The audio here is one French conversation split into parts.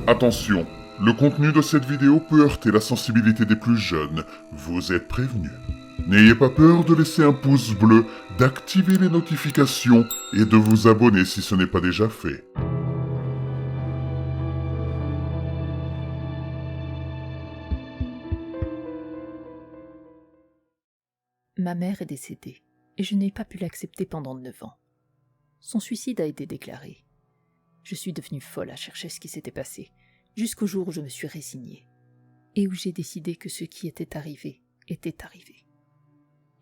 Attention, le contenu de cette vidéo peut heurter la sensibilité des plus jeunes, vous êtes prévenus. N'ayez pas peur de laisser un pouce bleu, d'activer les notifications et de vous abonner si ce n'est pas déjà fait. Ma mère est décédée, et je n'ai pas pu l'accepter pendant 9 ans. Son suicide a été déclaré. Je suis devenue folle à chercher ce qui s'était passé, jusqu'au jour où je me suis résignée, et où j'ai décidé que ce qui était arrivé était arrivé.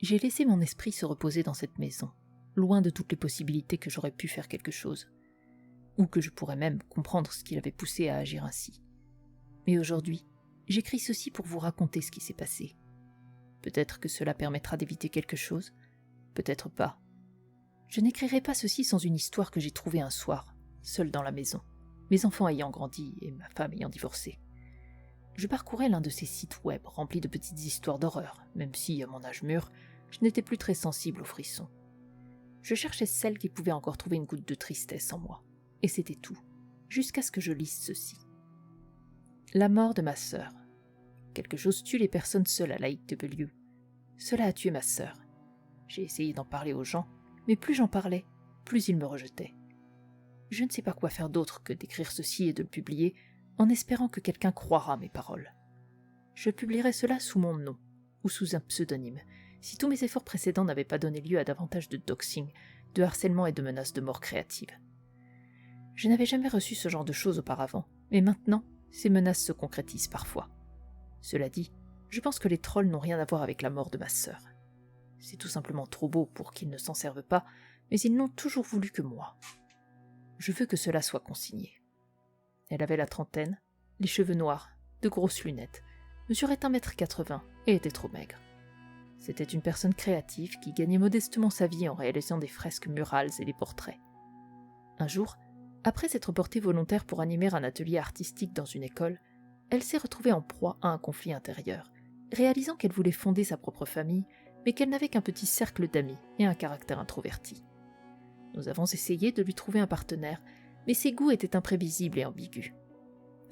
J'ai laissé mon esprit se reposer dans cette maison, loin de toutes les possibilités que j'aurais pu faire quelque chose, ou que je pourrais même comprendre ce qui l'avait poussé à agir ainsi. Mais aujourd'hui, j'écris ceci pour vous raconter ce qui s'est passé. Peut-être que cela permettra d'éviter quelque chose, peut-être pas. Je n'écrirai pas ceci sans une histoire que j'ai trouvée un soir, seule dans la maison, mes enfants ayant grandi et ma femme ayant divorcé. Je parcourais l'un de ces sites web remplis de petites histoires d'horreur, même si, à mon âge mûr, je n'étais plus très sensible aux frissons. Je cherchais celle qui pouvait encore trouver une goutte de tristesse en moi, et c'était tout, jusqu'à ce que je lise ceci. La mort de ma sœur. Quelque chose tue les personnes seules à l'IW. Cela a tué ma sœur. J'ai essayé d'en parler aux gens, mais plus j'en parlais, plus ils me rejetaient. Je ne sais pas quoi faire d'autre que d'écrire ceci et de le publier, en espérant que quelqu'un croira mes paroles. Je publierai cela sous mon nom, ou sous un pseudonyme, si tous mes efforts précédents n'avaient pas donné lieu à davantage de doxing, de harcèlement et de menaces de mort créative. Je n'avais jamais reçu ce genre de choses auparavant, mais maintenant, ces menaces se concrétisent parfois. Cela dit, je pense que les trolls n'ont rien à voir avec la mort de ma sœur. C'est tout simplement trop beau pour qu'ils ne s'en servent pas, mais ils n'ont toujours voulu que moi. Je veux que cela soit consigné. Elle avait la trentaine, les cheveux noirs, de grosses lunettes, mesurait 1,80 m et était trop maigre. C'était une personne créative qui gagnait modestement sa vie en réalisant des fresques murales et des portraits. Un jour, après s'être portée volontaire pour animer un atelier artistique dans une école, elle s'est retrouvée en proie à un conflit intérieur, réalisant qu'elle voulait fonder sa propre famille, mais qu'elle n'avait qu'un petit cercle d'amis et un caractère introverti. Nous avons essayé de lui trouver un partenaire, mais ses goûts étaient imprévisibles et ambigus.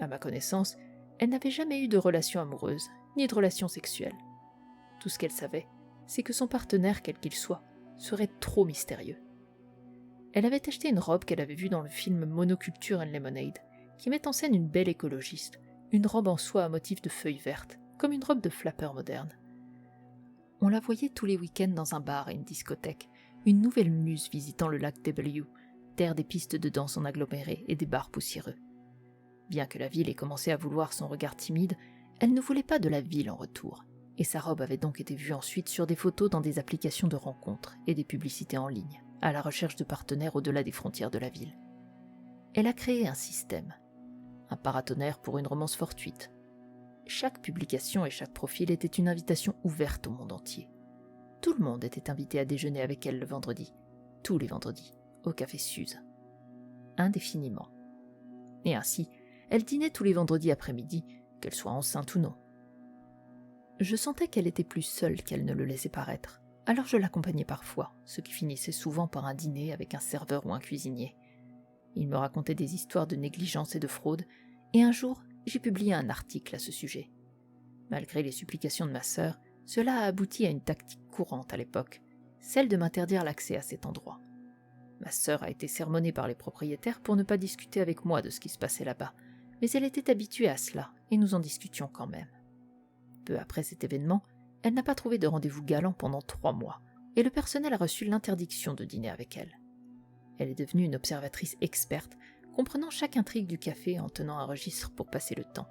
À ma connaissance, elle n'avait jamais eu de relation amoureuse, ni de relation sexuelle. Tout ce qu'elle savait, c'est que son partenaire, quel qu'il soit, serait trop mystérieux. Elle avait acheté une robe qu'elle avait vue dans le film Monoculture and Lemonade, qui met en scène une belle écologiste, une robe en soie à motif de feuilles vertes, comme une robe de flapper moderne. On la voyait tous les week-ends dans un bar et une discothèque, une nouvelle muse visitant le lac W, terre des pistes de danse en aggloméré et des bars poussiéreux. Bien que la ville ait commencé à vouloir son regard timide, elle ne voulait pas de la ville en retour, et sa robe avait donc été vue ensuite sur des photos dans des applications de rencontres et des publicités en ligne, à la recherche de partenaires au-delà des frontières de la ville. Elle a créé un système. Un paratonnerre pour une romance fortuite. Chaque publication et chaque profil était une invitation ouverte au monde entier. Tout le monde était invité à déjeuner avec elle le vendredi, tous les vendredis, au café Suze. Indéfiniment. Et ainsi, elle dînait tous les vendredis après-midi, qu'elle soit enceinte ou non. Je sentais qu'elle était plus seule qu'elle ne le laissait paraître, alors je l'accompagnais parfois, ce qui finissait souvent par un dîner avec un serveur ou un cuisinier. Il me racontait des histoires de négligence et de fraude, et un jour, j'ai publié un article à ce sujet. Malgré les supplications de ma sœur, cela a abouti à une tactique courante à l'époque, celle de m'interdire l'accès à cet endroit. Ma sœur a été sermonnée par les propriétaires pour ne pas discuter avec moi de ce qui se passait là-bas, mais elle était habituée à cela, et nous en discutions quand même. Peu après cet événement, elle n'a pas trouvé de rendez-vous galant pendant 3 mois, et le personnel a reçu l'interdiction de dîner avec elle. Elle est devenue une observatrice experte, comprenant chaque intrigue du café en tenant un registre pour passer le temps.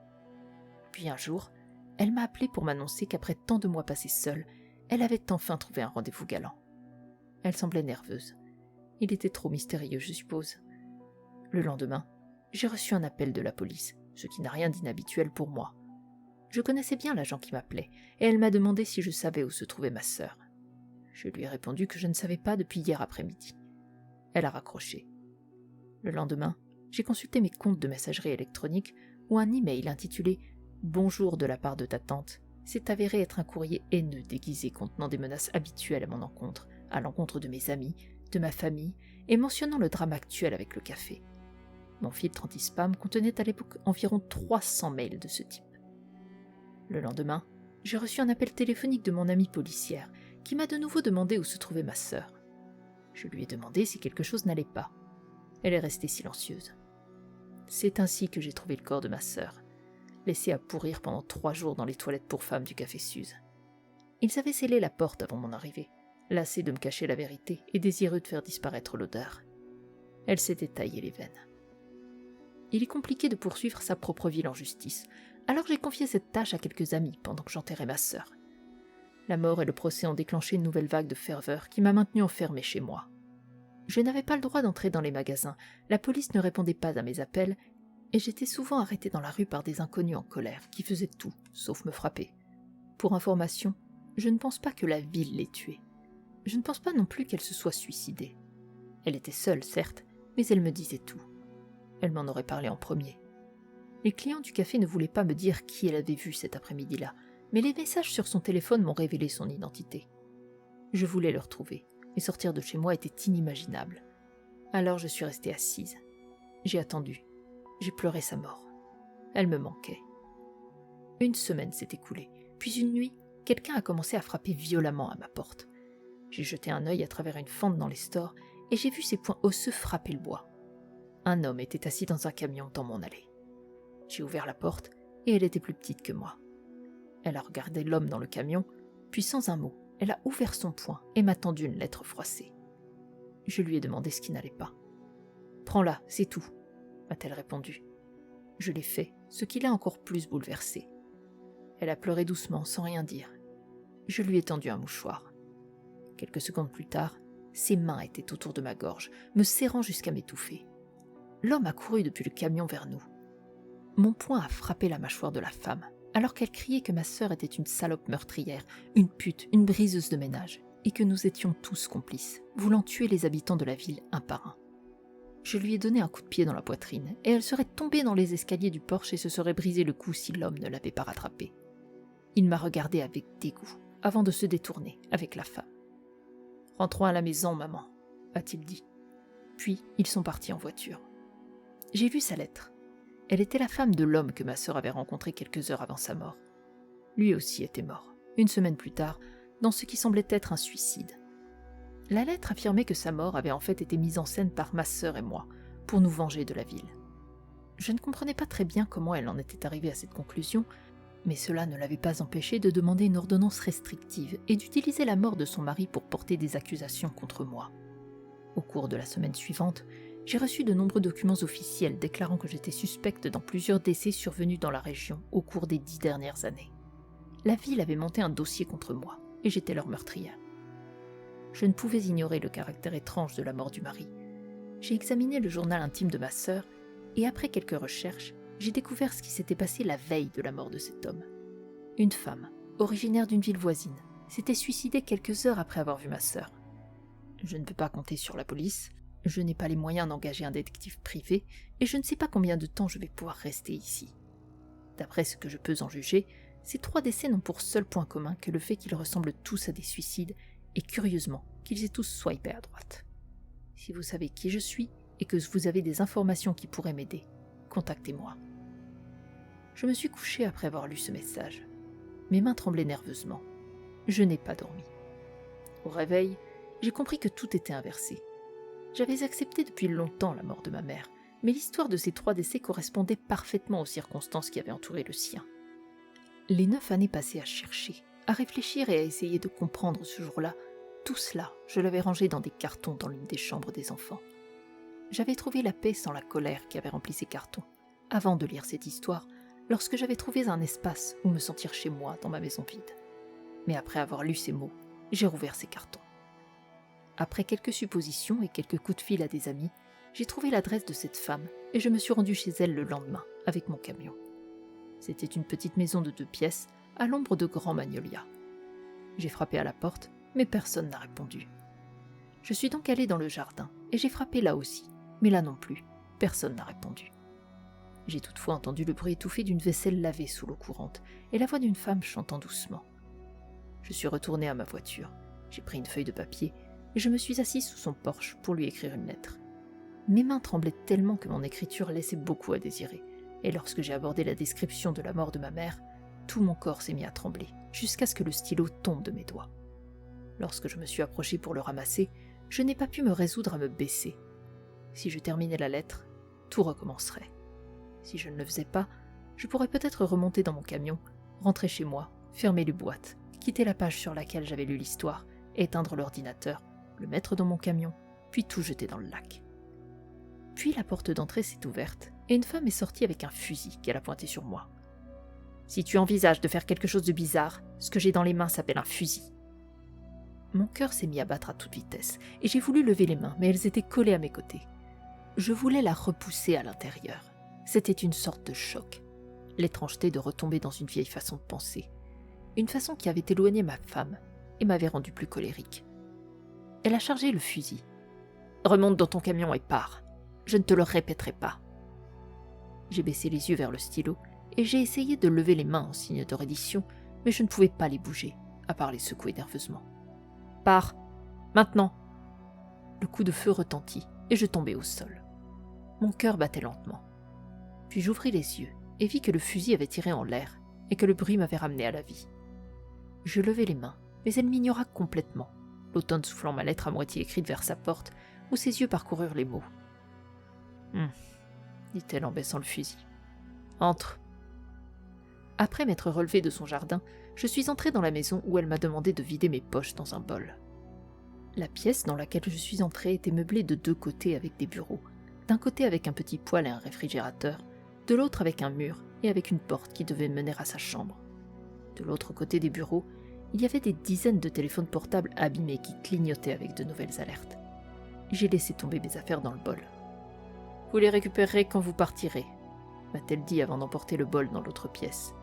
Puis un jour, elle m'a appelé pour m'annoncer qu'après tant de mois passés seule, elle avait enfin trouvé un rendez-vous galant. Elle semblait nerveuse. Il était trop mystérieux, je suppose. Le lendemain, j'ai reçu un appel de la police, ce qui n'a rien d'inhabituel pour moi. Je connaissais bien l'agent qui m'appelait, et elle m'a demandé si je savais où se trouvait ma sœur. Je lui ai répondu que je ne savais pas depuis hier après-midi. Elle a raccroché. Le lendemain, j'ai consulté mes comptes de messagerie électronique où un email intitulé « Bonjour de la part de ta tante » s'est avéré être un courrier haineux déguisé contenant des menaces habituelles à l'encontre de mes amis, de ma famille et mentionnant le drame actuel avec le café. Mon filtre anti-spam contenait à l'époque environ 300 mails de ce type. Le lendemain, j'ai reçu un appel téléphonique de mon amie policière qui m'a de nouveau demandé où se trouvait ma sœur. Je lui ai demandé si quelque chose n'allait pas. Elle est restée silencieuse. C'est ainsi que j'ai trouvé le corps de ma sœur, laissé à pourrir pendant 3 jours dans les toilettes pour femmes du Café Suze. Ils avaient scellé la porte avant mon arrivée, lassés de me cacher la vérité et désireux de faire disparaître l'odeur. Elle s'était taillée les veines. Il est compliqué de poursuivre sa propre ville en justice, alors j'ai confié cette tâche à quelques amis pendant que j'enterrais ma sœur. La mort et le procès ont déclenché une nouvelle vague de ferveur qui m'a maintenu enfermé chez moi. Je n'avais pas le droit d'entrer dans les magasins, la police ne répondait pas à mes appels, et j'étais souvent arrêté dans la rue par des inconnus en colère qui faisaient tout, sauf me frapper. Pour information, je ne pense pas que la ville l'ait tuée. Je ne pense pas non plus qu'elle se soit suicidée. Elle était seule, certes, mais elle me disait tout. Elle m'en aurait parlé en premier. Les clients du café ne voulaient pas me dire qui elle avait vu cet après-midi-là, mais les messages sur son téléphone m'ont révélé son identité. Je voulais le retrouver, mais sortir de chez moi était inimaginable. Alors je suis restée assise. J'ai attendu. J'ai pleuré sa mort. Elle me manquait. 1 semaine s'est écoulée, puis une nuit, quelqu'un a commencé à frapper violemment à ma porte. J'ai jeté un œil à travers une fente dans les stores et j'ai vu ses poings osseux frapper le bois. Un homme était assis dans un camion dans mon allée. J'ai ouvert la porte et elle était plus petite que moi. Elle a regardé l'homme dans le camion, puis sans un mot, elle a ouvert son poing et m'a tendu une lettre froissée. Je lui ai demandé ce qui n'allait pas. « Prends-la, c'est tout », m'a-t-elle répondu. Je l'ai fait, ce qui l'a encore plus bouleversée. Elle a pleuré doucement, sans rien dire. Je lui ai tendu un mouchoir. Quelques secondes plus tard, ses mains étaient autour de ma gorge, me serrant jusqu'à m'étouffer. L'homme a couru depuis le camion vers nous. Mon poing a frappé la mâchoire de la femme, alors qu'elle criait que ma sœur était une salope meurtrière, une pute, une briseuse de ménage, et que nous étions tous complices, voulant tuer les habitants de la ville un par un. Je lui ai donné un coup de pied dans la poitrine, et elle serait tombée dans les escaliers du porche et se serait brisé le cou si l'homme ne l'avait pas rattrapée. Il m'a regardé avec dégoût, avant de se détourner avec la femme. « Rentrons à la maison, maman », a-t-il dit. Puis, ils sont partis en voiture. J'ai vu sa lettre. Elle était la femme de l'homme que ma sœur avait rencontré quelques heures avant sa mort. Lui aussi était mort, 1 semaine plus tard, dans ce qui semblait être un suicide. La lettre affirmait que sa mort avait en fait été mise en scène par ma sœur et moi, pour nous venger de la ville. Je ne comprenais pas très bien comment elle en était arrivée à cette conclusion, mais cela ne l'avait pas empêchée de demander une ordonnance restrictive et d'utiliser la mort de son mari pour porter des accusations contre moi. Au cours de la semaine suivante, j'ai reçu de nombreux documents officiels déclarant que j'étais suspecte dans plusieurs décès survenus dans la région au cours des 10 dernières années. La ville avait monté un dossier contre moi, et j'étais leur meurtrière. Je ne pouvais ignorer le caractère étrange de la mort du mari. J'ai examiné le journal intime de ma sœur, et après quelques recherches, j'ai découvert ce qui s'était passé la veille de la mort de cet homme. Une femme, originaire d'une ville voisine, s'était suicidée quelques heures après avoir vu ma sœur. Je ne peux pas compter sur la police, je n'ai pas les moyens d'engager un détective privé, et je ne sais pas combien de temps je vais pouvoir rester ici. D'après ce que je peux en juger, ces 3 décès n'ont pour seul point commun que le fait qu'ils ressemblent tous à des suicides, et curieusement, qu'ils aient tous swipé à droite. Si vous savez qui je suis, et que vous avez des informations qui pourraient m'aider, contactez-moi. Je me suis couchée après avoir lu ce message. Mes mains tremblaient nerveusement. Je n'ai pas dormi. Au réveil, j'ai compris que tout était inversé. J'avais accepté depuis longtemps la mort de ma mère, mais l'histoire de ces 3 décès correspondait parfaitement aux circonstances qui avaient entouré le sien. Les 9 années passées à chercher, à réfléchir et à essayer de comprendre ce jour-là, tout cela, je l'avais rangé dans des cartons dans l'une des chambres des enfants. J'avais trouvé la paix sans la colère qui avait rempli ces cartons, avant de lire cette histoire, lorsque j'avais trouvé un espace où me sentir chez moi dans ma maison vide. Mais après avoir lu ces mots, j'ai rouvert ces cartons. Après quelques suppositions et quelques coups de fil à des amis, j'ai trouvé l'adresse de cette femme et je me suis rendu chez elle le lendemain avec mon camion. C'était une petite maison de 2 pièces à l'ombre de grands magnolias. J'ai frappé à la porte, mais personne n'a répondu. Je suis donc allé dans le jardin et j'ai frappé là aussi, mais là non plus, personne n'a répondu. J'ai toutefois entendu le bruit étouffé d'une vaisselle lavée sous l'eau courante et la voix d'une femme chantant doucement. Je suis retourné à ma voiture, j'ai pris une feuille de papier et je me suis assis sous son porche pour lui écrire une lettre. Mes mains tremblaient tellement que mon écriture laissait beaucoup à désirer, et lorsque j'ai abordé la description de la mort de ma mère, tout mon corps s'est mis à trembler, jusqu'à ce que le stylo tombe de mes doigts. Lorsque je me suis approché pour le ramasser, je n'ai pas pu me résoudre à me baisser. Si je terminais la lettre, tout recommencerait. Si je ne le faisais pas, je pourrais peut-être remonter dans mon camion, rentrer chez moi, fermer les boîtes, quitter la page sur laquelle j'avais lu l'histoire, éteindre l'ordinateur, le mettre dans mon camion, puis tout jeter dans le lac. Puis la porte d'entrée s'est ouverte, et une femme est sortie avec un fusil qu'elle a pointé sur moi. « Si tu envisages de faire quelque chose de bizarre, ce que j'ai dans les mains s'appelle un fusil. » Mon cœur s'est mis à battre à toute vitesse, et j'ai voulu lever les mains, mais elles étaient collées à mes côtés. Je voulais la repousser à l'intérieur. C'était une sorte de choc. L'étrangeté de retomber dans une vieille façon de penser. Une façon qui avait éloigné ma femme et m'avait rendu plus colérique. Elle a chargé le fusil. « Remonte dans ton camion et pars. Je ne te le répéterai pas. » J'ai baissé les yeux vers le stylo et j'ai essayé de lever les mains en signe de reddition, mais je ne pouvais pas les bouger, à part les secouer nerveusement. « Pars, maintenant !» Le coup de feu retentit et je tombai au sol. Mon cœur battait lentement. Puis j'ouvris les yeux et vis que le fusil avait tiré en l'air et que le bruit m'avait ramené à la vie. Je levai les mains, mais elle m'ignora complètement, l'automne soufflant ma lettre à moitié écrite vers sa porte, où ses yeux parcoururent les mots. « dit-elle en baissant le fusil. « Entre. » Après m'être relevé de son jardin, je suis entré dans la maison où elle m'a demandé de vider mes poches dans un bol. La pièce dans laquelle je suis entré était meublée de deux côtés avec des bureaux, d'un côté avec un petit poêle et un réfrigérateur, de l'autre avec un mur et avec une porte qui devait mener à sa chambre. De l'autre côté des bureaux, il y avait des dizaines de téléphones portables abîmés qui clignotaient avec de nouvelles alertes. J'ai laissé tomber mes affaires dans le bol. « Vous les récupérerez quand vous partirez », m'a-t-elle dit avant d'emporter le bol dans l'autre pièce.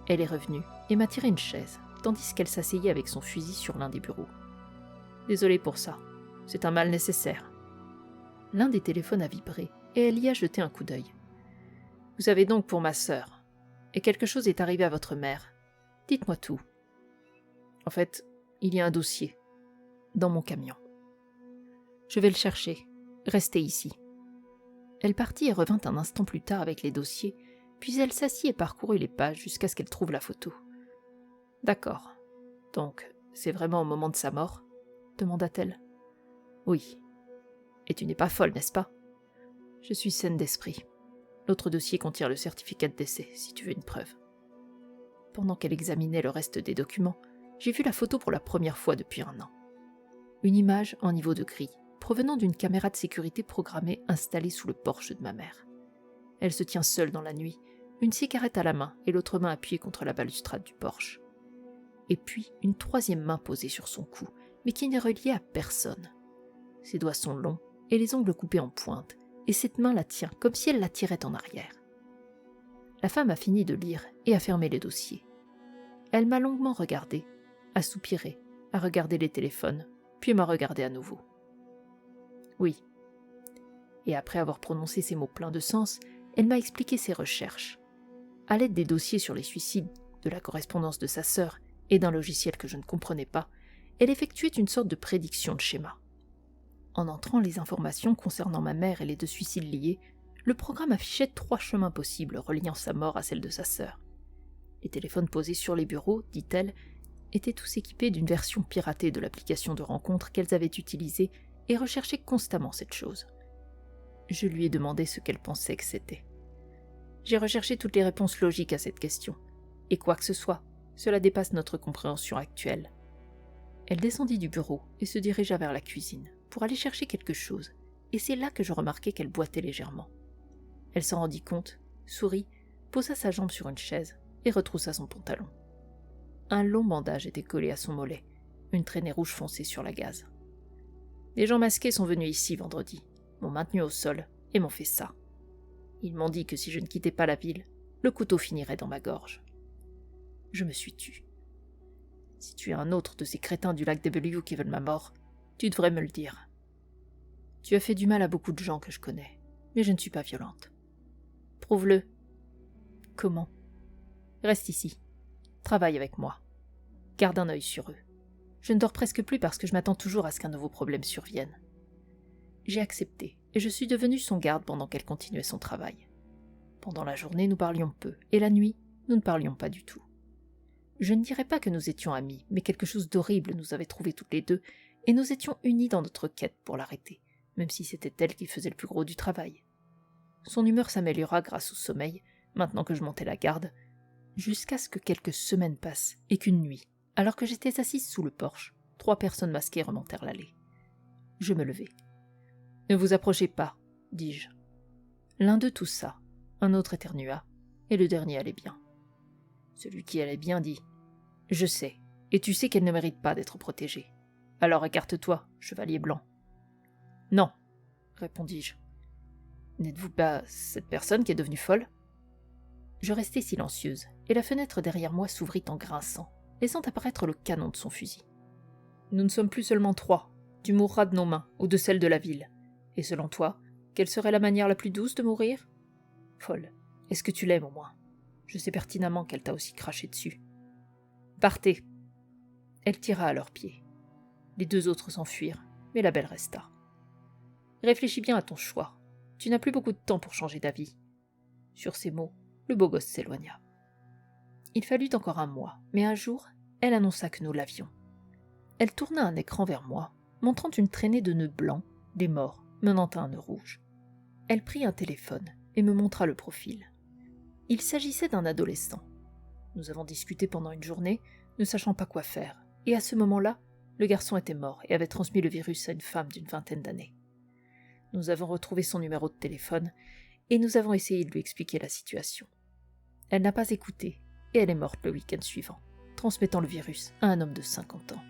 Elle est revenue et m'a tiré une chaise, tandis qu'elle s'asseyait avec son fusil sur l'un des bureaux. « Désolée pour ça, c'est un mal nécessaire. » L'un des téléphones a vibré et elle y a jeté un coup d'œil. « Vous savez donc pour ma sœur, et quelque chose est arrivé à votre mère. Dites-moi tout. » En fait, il y a un dossier, dans mon camion. Je vais le chercher. Restez ici. Elle partit et revint un instant plus tard avec les dossiers, puis elle s'assit et parcourut les pages jusqu'à ce qu'elle trouve la photo. « D'accord. Donc, c'est vraiment au moment de sa mort ?» demanda-t-elle. « Oui. Et tu n'es pas folle, n'est-ce pas ? Je suis saine d'esprit. L'autre dossier contient le certificat de décès, si tu veux une preuve. » Pendant qu'elle examinait le reste des documents, j'ai vu la photo pour la première fois depuis 1 an. Une image en niveau de gris, provenant d'une caméra de sécurité programmée installée sous le porche de ma mère. Elle se tient seule dans la nuit, une cigarette à la main et l'autre main appuyée contre la balustrade du porche. Et puis une 3e main posée sur son cou, mais qui n'est reliée à personne. Ses doigts sont longs et les ongles coupés en pointe, et cette main la tient comme si elle la tirait en arrière. La femme a fini de lire et a fermé les dossiers. Elle m'a longuement regardé, a soupiré, a regardé les téléphones, puis m'a regardé à nouveau. Oui. Et après avoir prononcé ces mots pleins de sens, elle m'a expliqué ses recherches. À l'aide des dossiers sur les suicides, de la correspondance de sa sœur et d'un logiciel que je ne comprenais pas, elle effectuait une sorte de prédiction de schéma. En entrant les informations concernant ma mère et les 2 suicides liés, le programme affichait 3 chemins possibles reliant sa mort à celle de sa sœur. Les téléphones posés sur les bureaux, dit-elle, étaient tous équipés d'une version piratée de l'application de rencontre qu'elles avaient utilisée et recherchaient constamment cette chose. Je lui ai demandé ce qu'elle pensait que c'était. J'ai recherché toutes les réponses logiques à cette question, et quoi que ce soit, cela dépasse notre compréhension actuelle. Elle descendit du bureau et se dirigea vers la cuisine pour aller chercher quelque chose, et c'est là que je remarquai qu'elle boitait légèrement. Elle s'en rendit compte, sourit, posa sa jambe sur une chaise et retroussa son pantalon. Un long bandage était collé à son mollet, une traînée rouge foncée sur la gaze. Des gens masqués sont venus ici vendredi, m'ont maintenu au sol et m'ont fait ça. Ils m'ont dit que si je ne quittais pas la ville, le couteau finirait dans ma gorge. Je me suis tue. Si tu es un autre de ces crétins du lac des Belliou qui veulent ma mort, tu devrais me le dire. Tu as fait du mal à beaucoup de gens que je connais, mais je ne suis pas violente. Prouve-le. Comment ? Reste ici. Travaille avec moi. Garde un œil sur eux. Je ne dors presque plus parce que je m'attends toujours à ce qu'un nouveau problème survienne. J'ai accepté et je suis devenu son garde pendant qu'elle continuait son travail. Pendant la journée, nous parlions peu, et la nuit, nous ne parlions pas du tout. Je ne dirais pas que nous étions amis, mais quelque chose d'horrible nous avait trouvés toutes les deux, et nous étions unis dans notre quête pour l'arrêter, même si c'était elle qui faisait le plus gros du travail. Son humeur s'améliora grâce au sommeil, maintenant que je montais la garde, jusqu'à ce que quelques semaines passent, et qu'une nuit, alors que j'étais assise sous le porche, 3 personnes masquées remontèrent l'allée. Je me levai. « Ne vous approchez pas, dis-je. » L'un d'eux toussa, un autre éternua, et le dernier allait bien. Celui qui allait bien dit « Je sais, et tu sais qu'elle ne mérite pas d'être protégée. Alors écarte-toi, chevalier blanc. »« Non, » répondis-je. « N'êtes-vous pas cette personne qui est devenue folle ?» Je restai silencieuse, et la fenêtre derrière moi s'ouvrit en grinçant, laissant apparaître le canon de son fusil. « Nous ne sommes plus seulement 3. Tu mourras de nos mains, ou de celles de la ville. Et selon toi, quelle serait la manière la plus douce de mourir ? Folle, est-ce que tu l'aimes au moins ? Je sais pertinemment qu'elle t'a aussi craché dessus. Partez !» Elle tira à leurs pieds. Les 2 autres s'enfuirent, mais la belle resta. « Réfléchis bien à ton choix. Tu n'as plus beaucoup de temps pour changer d'avis. » Sur ces mots, le beau gosse s'éloigna. Il fallut encore un mois, mais un jour, elle annonça que nous l'avions. Elle tourna un écran vers moi, montrant une traînée de nœuds blancs, des morts, menant à un nœud rouge. Elle prit un téléphone et me montra le profil. Il s'agissait d'un adolescent. Nous avons discuté pendant une journée, ne sachant pas quoi faire, et à ce moment-là, le garçon était mort et avait transmis le virus à une femme d'une 20aine d'années. Nous avons retrouvé son numéro de téléphone, et nous avons essayé de lui expliquer la situation. Elle n'a pas écouté, et elle est morte le week-end suivant, transmettant le virus à un homme de 50 ans.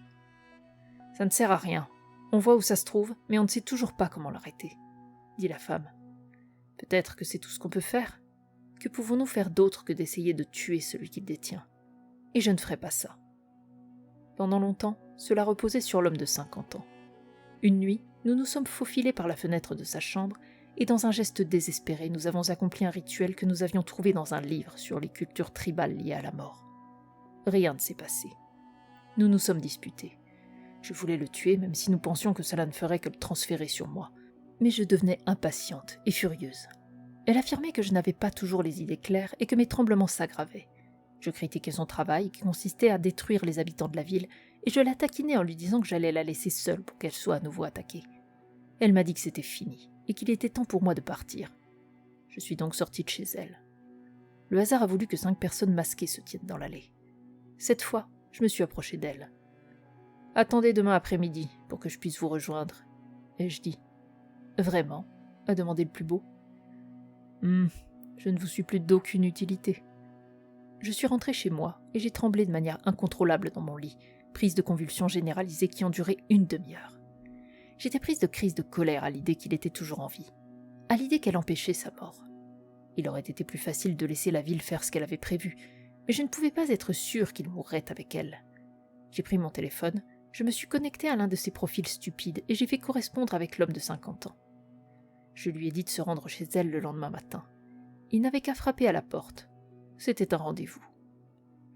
« Ça ne sert à rien. On voit où ça se trouve, mais on ne sait toujours pas comment l'arrêter, » dit la femme. « Peut-être que c'est tout ce qu'on peut faire. Que pouvons-nous faire d'autre que d'essayer de tuer celui qui le détient ? Et je ne ferai pas ça. » Pendant longtemps, cela reposait sur l'homme de 50 ans. Une nuit, nous nous sommes faufilés par la fenêtre de sa chambre, et dans un geste désespéré, nous avons accompli un rituel que nous avions trouvé dans un livre sur les cultures tribales liées à la mort. Rien ne s'est passé. Nous nous sommes disputés. Je voulais le tuer, même si nous pensions que cela ne ferait que le transférer sur moi. Mais je devenais impatiente et furieuse. Elle affirmait que je n'avais pas toujours les idées claires et que mes tremblements s'aggravaient. Je critiquais son travail, qui consistait à détruire les habitants de la ville, et je la taquinais en lui disant que j'allais la laisser seule pour qu'elle soit à nouveau attaquée. Elle m'a dit que c'était fini, et qu'il était temps pour moi de partir. Je suis donc sortie de chez elle. Le hasard a voulu que 5 personnes masquées se tiennent dans l'allée. Cette fois, je me suis approchée d'elle. « Attendez demain après-midi pour que je puisse vous rejoindre. » ai-je dit. « Vraiment ?» a demandé le plus beau. « Je ne vous suis plus d'aucune utilité. » Je suis rentrée chez moi et j'ai tremblé de manière incontrôlable dans mon lit, prise de convulsions généralisées qui ont duré une demi-heure. J'étais prise de crise de colère à l'idée qu'il était toujours en vie, à l'idée qu'elle empêchait sa mort. Il aurait été plus facile de laisser la ville faire ce qu'elle avait prévu, mais je ne pouvais pas être sûre qu'il mourrait avec elle. J'ai pris mon téléphone, je me suis connectée à l'un de ses profils stupides et j'ai fait correspondre avec l'homme de 50 ans. Je lui ai dit de se rendre chez elle le lendemain matin. Il n'avait qu'à frapper à la porte. C'était un rendez-vous.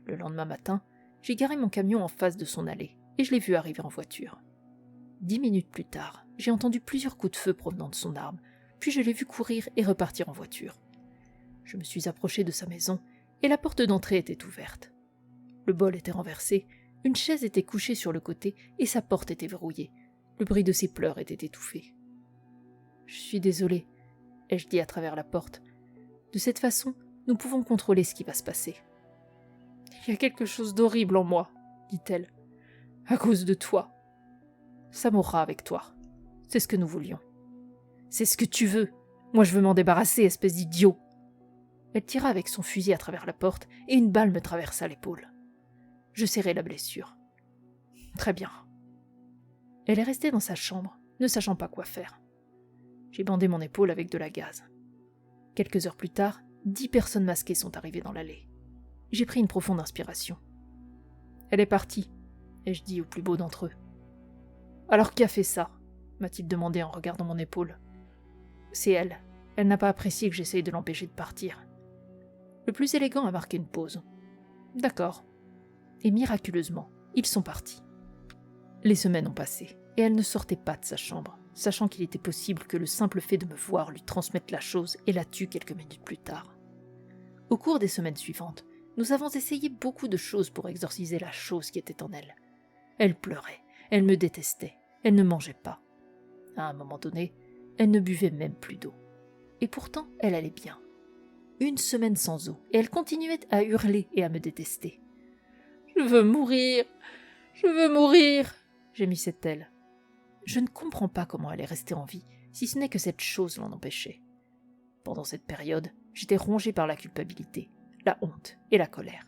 Le lendemain matin, j'ai garé mon camion en face de son allée et je l'ai vu arriver en voiture. 10 minutes plus tard, j'ai entendu plusieurs coups de feu provenant de son arme, puis je l'ai vu courir et repartir en voiture. Je me suis approchée de sa maison et la porte d'entrée était ouverte. Le bol était renversé, une chaise était couchée sur le côté et sa porte était verrouillée. Le bruit de ses pleurs était étouffé. « Je suis désolée », ai-je dit à travers la porte. « De cette façon, nous pouvons contrôler ce qui va se passer. »« Il y a quelque chose d'horrible en moi, » dit-elle. « À cause de toi. » « Ça mourra avec toi. C'est ce que nous voulions. »« C'est ce que tu veux. Moi je veux m'en débarrasser, espèce d'idiot. » Elle tira avec son fusil à travers la porte et une balle me traversa l'épaule. Je serrai la blessure. « Très bien. » Elle est restée dans sa chambre, ne sachant pas quoi faire. J'ai bandé mon épaule avec de la gaze. Quelques heures plus tard, 10 personnes masquées sont arrivées dans l'allée. J'ai pris une profonde inspiration. « Elle est partie, » ai-je dit au plus beau d'entre eux. « Alors qui a fait ça ?» m'a-t-il demandé en regardant mon épaule. « C'est elle. Elle n'a pas apprécié que j'essaye de l'empêcher de partir. » Le plus élégant a marqué une pause. « D'accord. » Et miraculeusement, ils sont partis. Les semaines ont passé, et elle ne sortait pas de sa chambre, sachant qu'il était possible que le simple fait de me voir lui transmette la chose et la tue quelques minutes plus tard. Au cours des semaines suivantes, nous avons essayé beaucoup de choses pour exorciser la chose qui était en elle. Elle pleurait, elle me détestait, elle ne mangeait pas. À un moment donné, elle ne buvait même plus d'eau. Et pourtant, elle allait bien. 1 semaine sans eau, et elle continuait à hurler et à me détester. « Je veux mourir, je veux mourir !» gémissait-elle. Je ne comprends pas comment elle est restée en vie, si ce n'est que cette chose l'en empêchait. Pendant cette période, j'étais rongé par la culpabilité, la honte et la colère.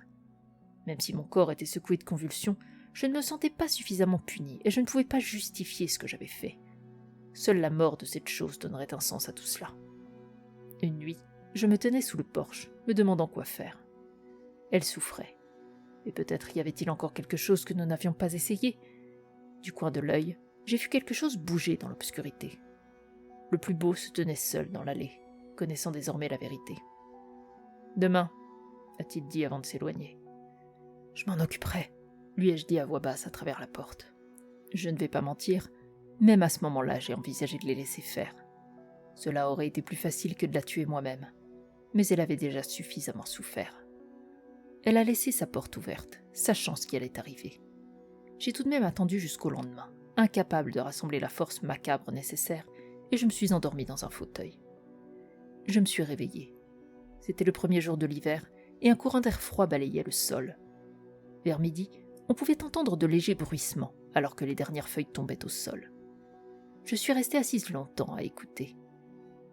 Même si mon corps était secoué de convulsions, je ne me sentais pas suffisamment puni et je ne pouvais pas justifier ce que j'avais fait. Seule la mort de cette chose donnerait un sens à tout cela. Une nuit, je me tenais sous le porche, me demandant quoi faire. Elle souffrait. Et peut-être y avait-il encore quelque chose que nous n'avions pas essayé. Du coin de l'œil, j'ai vu quelque chose bouger dans l'obscurité. Le plus beau se tenait seul dans l'allée, connaissant désormais la vérité. « Demain », a-t-il dit avant de s'éloigner. « Je m'en occuperai », lui ai-je dit à voix basse à travers la porte. Je ne vais pas mentir, même à ce moment-là, j'ai envisagé de les laisser faire. Cela aurait été plus facile que de la tuer moi-même, mais elle avait déjà suffisamment souffert. Elle a laissé sa porte ouverte, sachant ce qui allait arriver. J'ai tout de même attendu jusqu'au lendemain, incapable de rassembler la force macabre nécessaire, et je me suis endormi dans un fauteuil. Je me suis réveillé. C'était le premier jour de l'hiver, et un courant d'air froid balayait le sol. Vers midi, on pouvait entendre de légers bruissements, alors que les dernières feuilles tombaient au sol. Je suis restée assise longtemps à écouter.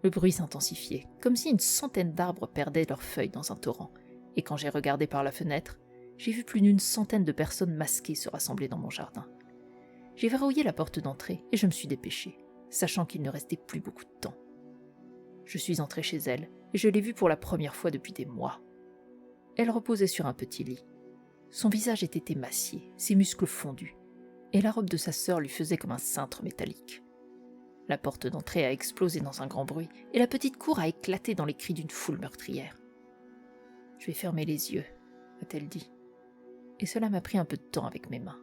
Le bruit s'intensifiait, comme si une centaine d'arbres perdaient leurs feuilles dans un torrent, et quand j'ai regardé par la fenêtre, j'ai vu plus d'100 de personnes masquées se rassembler dans mon jardin. J'ai verrouillé la porte d'entrée et je me suis dépêchée, sachant qu'il ne restait plus beaucoup de temps. Je suis entrée chez elle et je l'ai vue pour la première fois depuis des mois. Elle reposait sur un petit lit. Son visage était émacié, ses muscles fondus, et la robe de sa sœur lui faisait comme un cintre métallique. La porte d'entrée a explosé dans un grand bruit et la petite cour a éclaté dans les cris d'une foule meurtrière. « Je vais fermer les yeux », a-t-elle dit. Et cela m'a pris un peu de temps avec mes mains.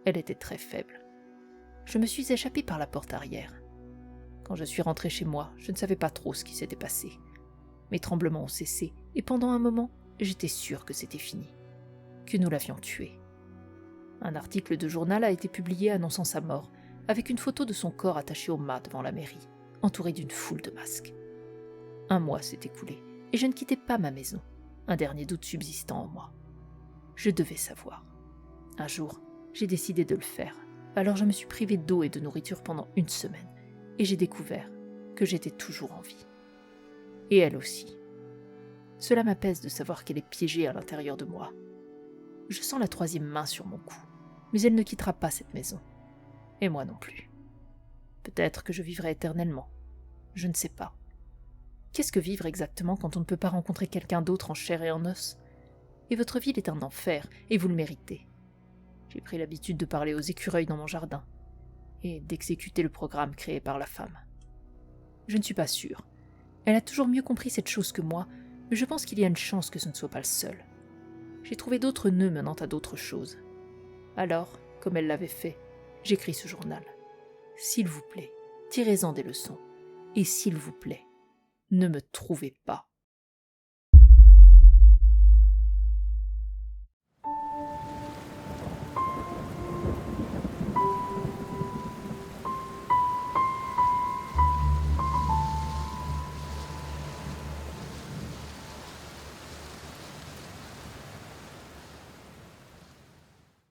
Elle était très faible. Je me suis échappée par la porte arrière. Quand je suis rentrée chez moi, je ne savais pas trop ce qui s'était passé. Mes tremblements ont cessé et pendant un moment, j'étais sûre que c'était fini, que nous l'avions tué. Un article de journal a été publié annonçant sa mort, avec une photo de son corps attaché au mât devant la mairie, entouré d'une foule de masques. 1 mois s'est écoulé et je ne quittais pas ma maison, un dernier doute subsistant en moi. Je devais savoir. Un jour, j'ai décidé de le faire, alors je me suis privée d'eau et de nourriture pendant 1 semaine, et j'ai découvert que j'étais toujours en vie. Et elle aussi. Cela m'apaise de savoir qu'elle est piégée à l'intérieur de moi. Je sens la 3e main sur mon cou, mais elle ne quittera pas cette maison. Et moi non plus. Peut-être que je vivrai éternellement. Je ne sais pas. Qu'est-ce que vivre exactement quand on ne peut pas rencontrer quelqu'un d'autre en chair et en os ? Et votre ville est un enfer, et vous le méritez. J'ai pris l'habitude de parler aux écureuils dans mon jardin, et d'exécuter le programme créé par la femme. Je ne suis pas sûre. Elle a toujours mieux compris cette chose que moi, mais je pense qu'il y a une chance que ce ne soit pas le seul. J'ai trouvé d'autres nœuds menant à d'autres choses. Alors, comme elle l'avait fait, j'écris ce journal. S'il vous plaît, tirez-en des leçons. Et s'il vous plaît, ne me trouvez pas.